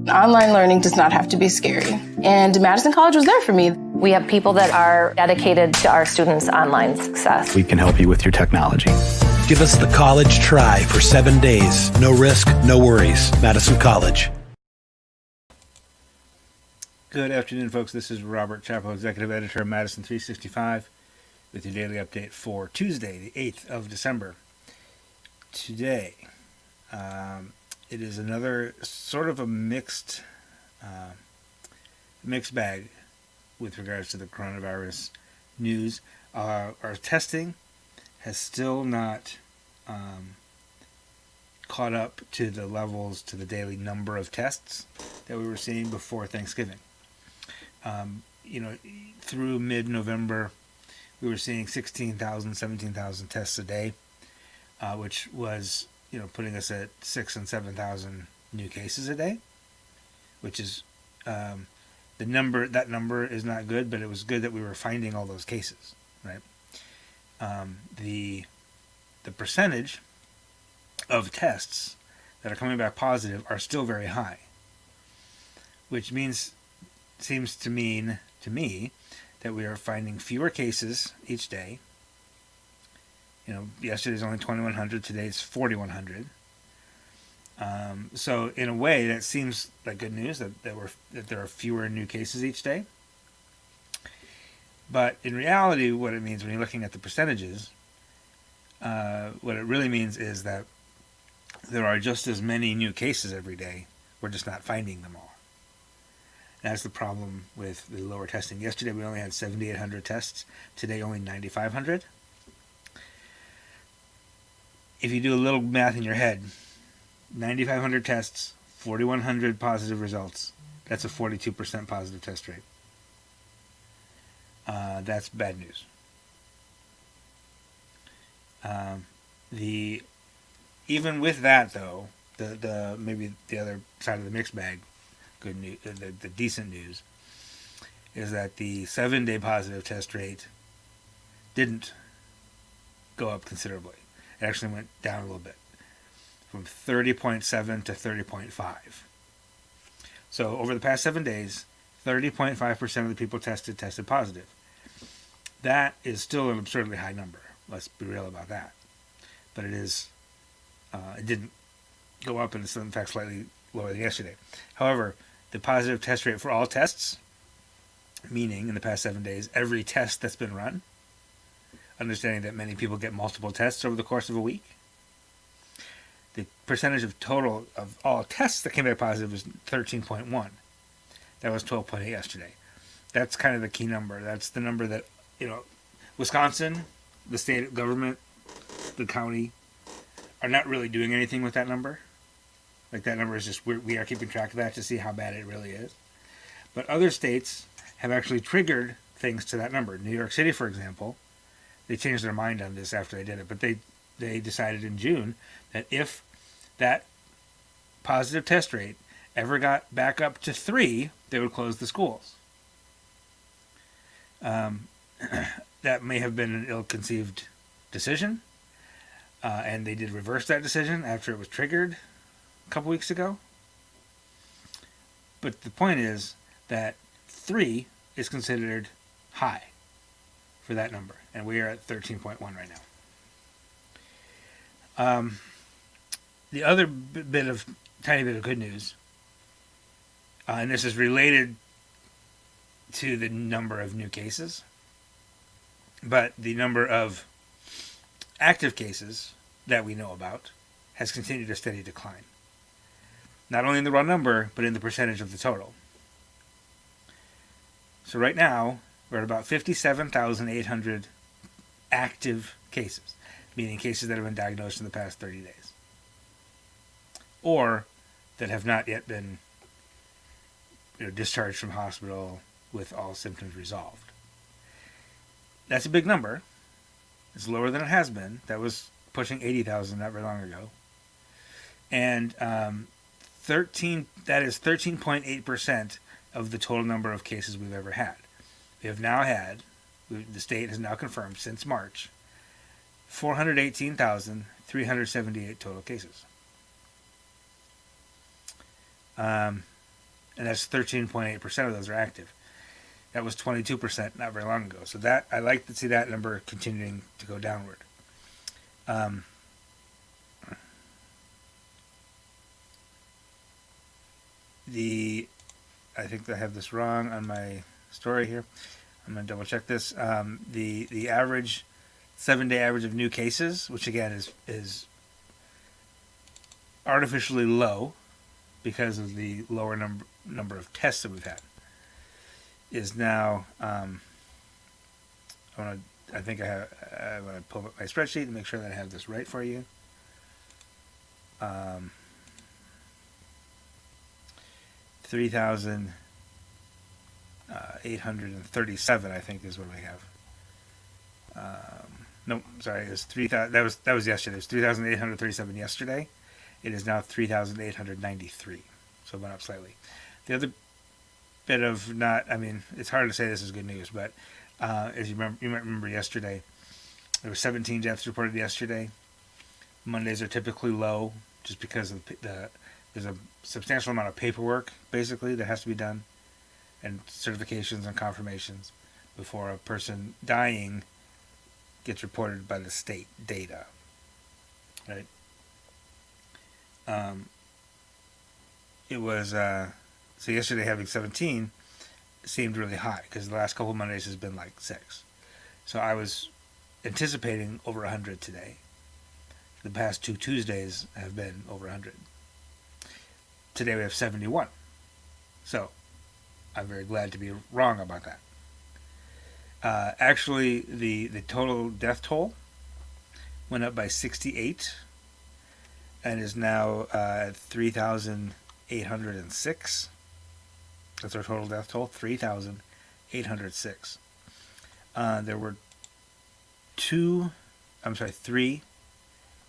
Online learning does not have to be scary. And Madison College was there for me. We have people that are dedicated to our students' online success. We can help you with your technology. Give us the college try for 7 days. No risk, no worries. Madison College. Good afternoon, folks. This is Robert Chappell, Executive Editor of Madison365, with your daily update for Tuesday, the 8th of December. Today, it is another sort of a mixed bag with regards to the coronavirus news. Our testing has still not caught up to the levels, to the daily number of tests that we were seeing before Thanksgiving. Through mid-November, we were seeing 16,000, 17,000 tests a day, which was, putting us at 6,000 and 7,000 new cases a day, which is that number is not good, but it was good that we were finding all those cases, right? The percentage of tests that are coming back positive are still very high, which seems to mean to me that we are finding fewer cases each day. Yesterday's only 2,100, today's 4,100. So in a way, that seems like good news that there are fewer new cases each day. But in reality, what it means when you're looking at the percentages, what it really means is that there are just as many new cases every day. We're just not finding them all. That's the problem with the lower testing. Yesterday we only had 7,800 tests. Today only 9,500. If you do a little math in your head, 9,500 tests, 4,100 positive results. That's a 42% positive test rate. That's bad news. Even with that, though, the maybe the other side of the mixed bag, good news, the decent news, is that the 7-day positive test rate didn't go up considerably. It actually went down a little bit, from 30.7 to 30.5. So over the past 7 days, 30.5% of the people tested positive. That is still an absurdly high number. Let's be real about that. But it is. It didn't go up, and it's in fact slightly lower than yesterday. However, the positive test rate for all tests, meaning in the past 7 days, every test that's been run, understanding that many people get multiple tests over the course of a week, the percentage of total of all tests that came back positive was 13.1. That was 12.8 yesterday. That's kind of the key number. That's the number that, Wisconsin, the state government, the county, are not really doing anything with that number. Like, that number is just, we are keeping track of that to see how bad it really is. But other states have actually triggered things to that number. New York City, for example, they changed their mind on this after they did it, but they decided in June that if that positive test rate ever got back up to 3, they would close the schools. That may have been an ill-conceived decision, and they did reverse that decision after it was triggered a couple weeks ago. But the point is that 3 is considered high for that number, and we are at 13.1 right now. The other tiny bit of good news, and this is related to the number of new cases, but the number of active cases that we know about has continued a steady decline. Not only in the raw number, but in the percentage of the total. So right now, we're at about 57,800 active cases, meaning cases that have been diagnosed in the past 30 days, or that have not yet been discharged from hospital with all symptoms resolved. That's a big number. It's lower than it has been. That was pushing 80,000 not very long ago. And that is 13.8% of the total number of cases we've ever had. We have now had, the state has now confirmed since March, 418,378 total cases. and that's 13.8% of those are active. That was 22% not very long ago. So that I like to see that number continuing to go downward. I think I have this wrong on my story here. I'm going to double check this. The average 7-day average of new cases, which again is artificially low because of the lower number of tests that we've had, is now. I want to pull up my spreadsheet and make sure that I have this right for you. 3,837, I think, is what we have. No, sorry, it was 3,000. That was yesterday. It was 3,837 yesterday. It is now 3,893. So it went up slightly. The other bit of it's hard to say this is good news, but as you might remember yesterday, there were 17 deaths reported yesterday. Mondays are typically low just because of there's a substantial amount of paperwork, basically, that has to be done, and certifications and confirmations before a person dying gets reported by the state data. Right? It was so yesterday having 17 seemed really high because the last couple of Mondays has been like 6. So I was anticipating over 100 today. The past 2 Tuesdays have been over 100. Today we have 71. So I'm very glad to be wrong about that. Actually, the total death toll went up by 68 and is now at 3,806. That's our total death toll, 3,806. There were 3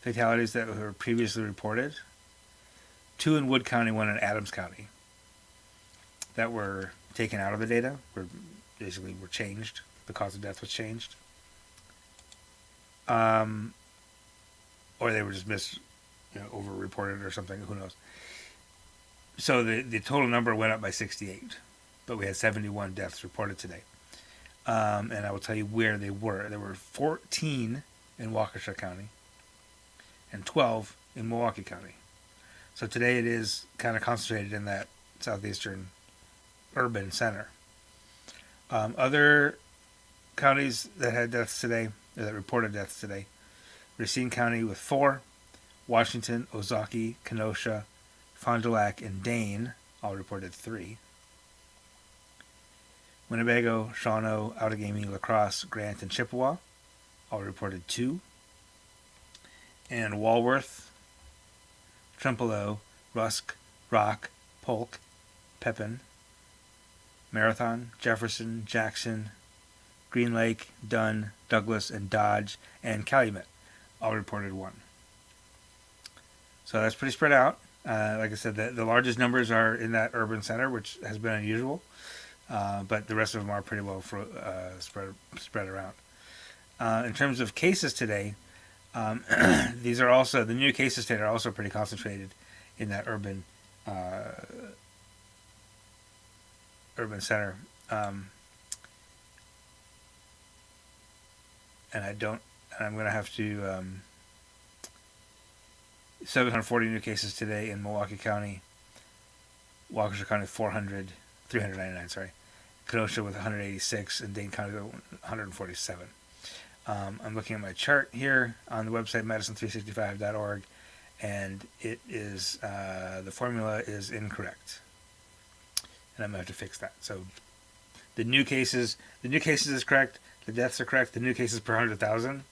fatalities that were previously reported. 2 in Wood County, 1 in Adams County, that were taken out of the data, were changed. The cause of death was changed. Or they were just over-reported or something, who knows. So the total number went up by 68, but we had 71 deaths reported today. And I will tell you where they were. There were 14 in Waukesha County and 12 in Milwaukee County. So today it is kind of concentrated in that southeastern urban center. Other counties that had deaths today, or that reported deaths today: Racine County with 4, Washington, Ozaukee, Kenosha, Fond du Lac, and Dane all reported 3. Winnebago, Shawano, Outagamie, La Crosse, Grant, and Chippewa all reported 2. And Walworth, Trempealeau, Rusk, Rock, Polk, Pepin, Marathon, Jefferson, Jackson, Green Lake, Dunn, Douglas, and Dodge, and Calumet all reported 1. So that's pretty spread out. Like I said, the largest numbers are in that urban center, which has been unusual, but the rest of them are pretty well spread around. In terms of cases today, these are also, the new cases today are also pretty concentrated in that urban center. And I'm going to have to 740 new cases today in Milwaukee County, Waukesha County 399, sorry, Kenosha with 186, and Dane County with 147. I'm looking at my chart here on the website Madison365.org, and it is the formula is incorrect, and I'm gonna have to fix that. So the new cases is correct, the deaths are correct, the new cases per 100,000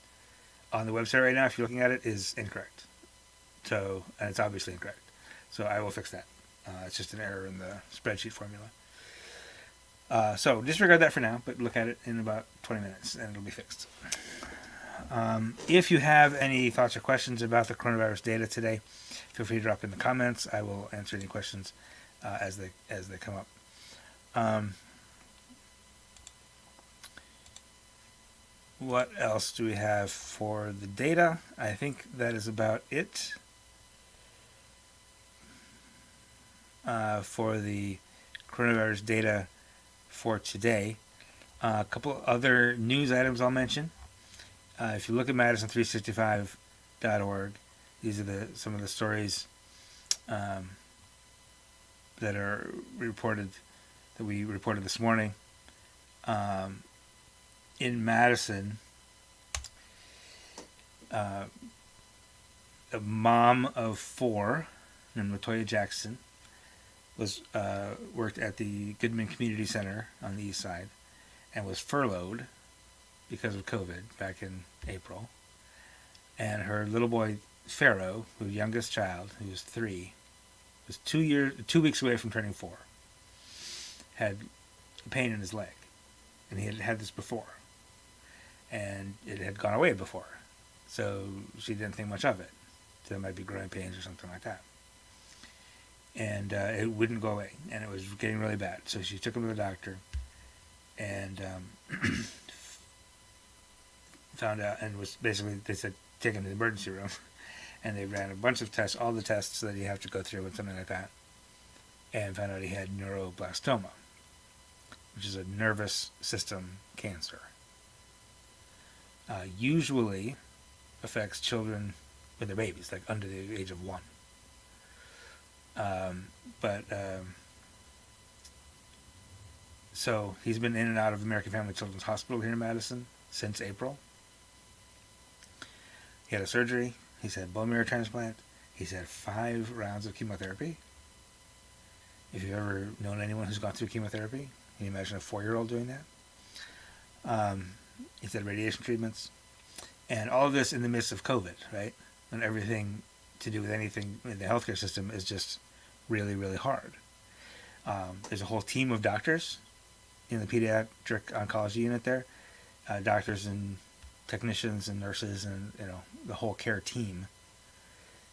on the website right now, if you're looking at it, is incorrect. So, and it's obviously incorrect. So I will fix that. It's just an error in the spreadsheet formula. So disregard that for now, but look at it in about 20 minutes and it'll be fixed. If you have any thoughts or questions about the coronavirus data today, feel free to drop in the comments. I will answer any questions as they come up. What else do we have for the data? I think that is about it for the coronavirus data for today. A couple other news items I'll mention. If you look at Madison365.org, these are some of the stories that are reported, that we reported this morning. In Madison, a mom of 4 named Latoya Jackson worked at the Goodman Community Center on the east side and was furloughed because of COVID back in April. And her little boy Pharaoh, her youngest child, who was 3, was 2 weeks away from turning 4, had pain in his leg, and he had had this before, and it had gone away before, so she didn't think much of it. So it might be growing pains or something like that, and it wouldn't go away, and it was getting really bad. So she took him to the doctor, and found out, and was basically, they said take him to the emergency room, and they ran a bunch of tests, all the tests that you have to go through and something like that, and found out he had neuroblastoma, which is a nervous system cancer. Usually affects children when they're babies, like under the age of 1. So he's been in and out of American Family Children's Hospital here in Madison since April. He had a surgery. He's had bone marrow transplant. He's had 5 rounds of chemotherapy. If you've ever known anyone who's gone through chemotherapy, can you imagine a 4-year-old doing that? He's had radiation treatments. And all of this in the midst of COVID, right? And everything to do with anything in the healthcare system is just really, really hard. There's a whole team of doctors in the pediatric oncology unit there. Doctors and technicians and nurses and, the whole care team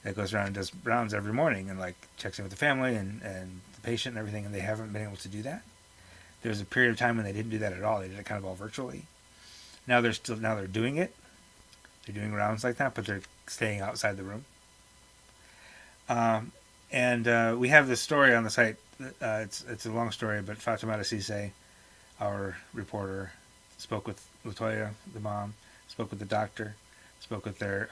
that goes around and does rounds every morning and, checks in with the family and the patient and everything, and they haven't been able to do that. There was a period of time when they didn't do that at all. They did it kind of all virtually. Now they're doing it. They're doing rounds like that, but they're staying outside the room. And we have this story on the site. It's a long story, but Fatima Cisse, our reporter, spoke with Latoya, the mom, spoke with the doctor, spoke with their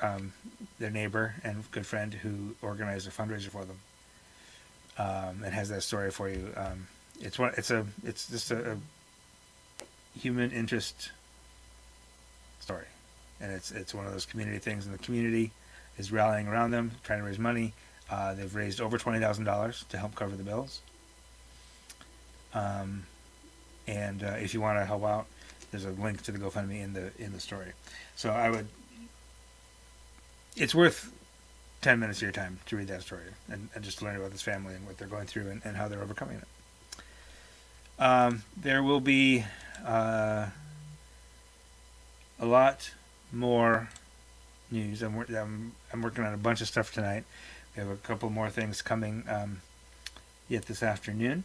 neighbor and good friend who organized a fundraiser for them, and has that story for you. It's just a human interest story, and it's one of those community things, and the community is rallying around them, trying to raise money. They've raised over $20,000 to help cover the bills. And if you want to help out, there's a link to the GoFundMe in the story. So it's worth 10 minutes of your time to read that story and just to learn about this family and what they're going through and how they're overcoming it. There will be a lot more news. I'm working on a bunch of stuff tonight. We have a couple more things coming yet this afternoon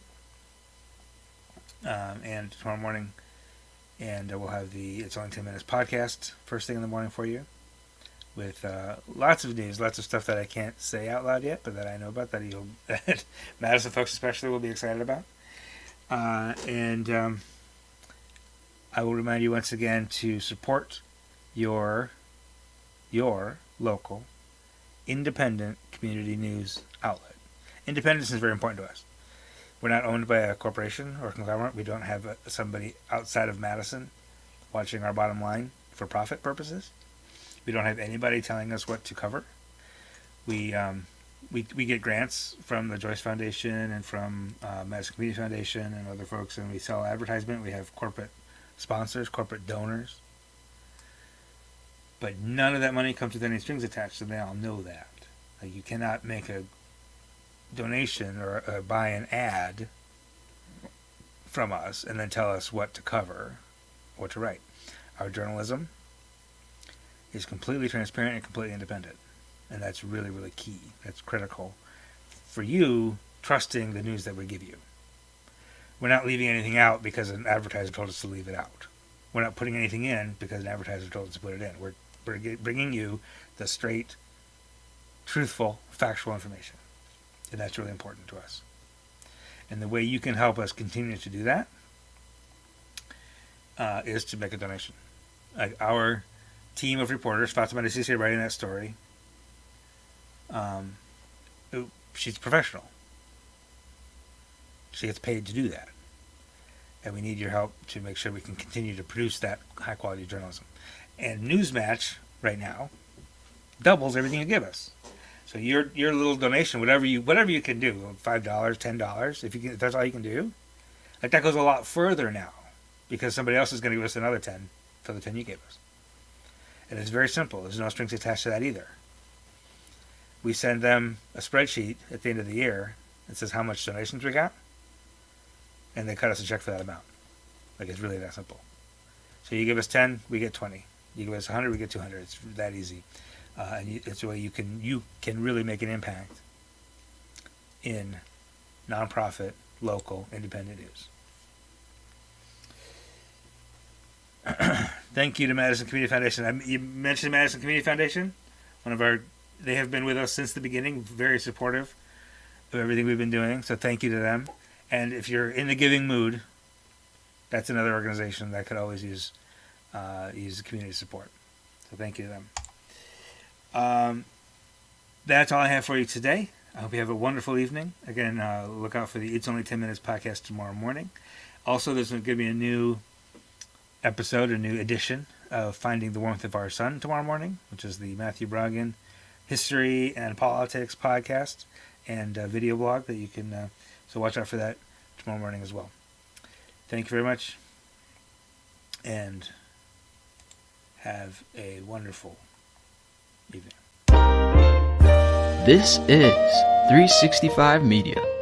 and tomorrow morning. And we'll have the It's Only 10 Minutes podcast first thing in the morning for you with lots of news, lots of stuff that I can't say out loud yet, but that I know about that Madison folks especially will be excited about. And I will remind you once again to support your local independent community news outlet. Independence is very important to us. We're not owned by a corporation or a conglomerate. We don't have somebody outside of Madison watching our bottom line for profit purposes. We don't have anybody telling us what to cover. We get grants from the Joyce Foundation and from Madison Community Foundation and other folks, and we sell advertisement. We have corporate sponsors, corporate donors. But none of that money comes with any strings attached, and they all know that. You cannot make a donation or buy an ad from us and then tell us what to cover, what to write. Our journalism is completely transparent and completely independent, and that's really, really key. That's critical for you trusting the news that we give you. We're not leaving anything out because an advertiser told us to leave it out. We're not putting anything in because an advertiser told us to put it in. We're bringing you the straight, truthful, factual information. And that's really important to us. And the way you can help us continue to do that is to make a donation. Like our team of reporters, Fatima Sisi writing that story, she's professional. She gets paid to do that. And we need your help to make sure we can continue to produce that high quality journalism. And Newsmatch right now doubles everything you give us. So your little donation, whatever you can do, $5, $10, if that's all you can do, like that goes a lot further now, because somebody else is going to give us another 10 for the 10 you gave us. And it's very simple. There's no strings attached to that either. We send them a spreadsheet at the end of the year that says how much donations we got, and they cut us a check for that amount. Like, it's really that simple. So you give us 10, we get 20. You give us 100, we get 200. It's that easy. And it's a way you can really make an impact in nonprofit, local, independent news. Thank you to Madison Community Foundation. You mentioned Madison Community Foundation. They have been with us since the beginning, very supportive of everything we've been doing. So thank you to them. And if you're in the giving mood, that's another organization that could always use community support. So thank you to them. That's all I have for you today. I hope you have a wonderful evening. Again, look out for the It's Only 10 Minutes podcast tomorrow morning. Also, there's going to be a new episode, a new edition of Finding the Warmth of Our Sun tomorrow morning, which is the Matthew Brogin History and Politics podcast and video blog that you can, so watch out for that tomorrow morning as well. Thank you very much, and have a wonderful evening. This is 365 Media.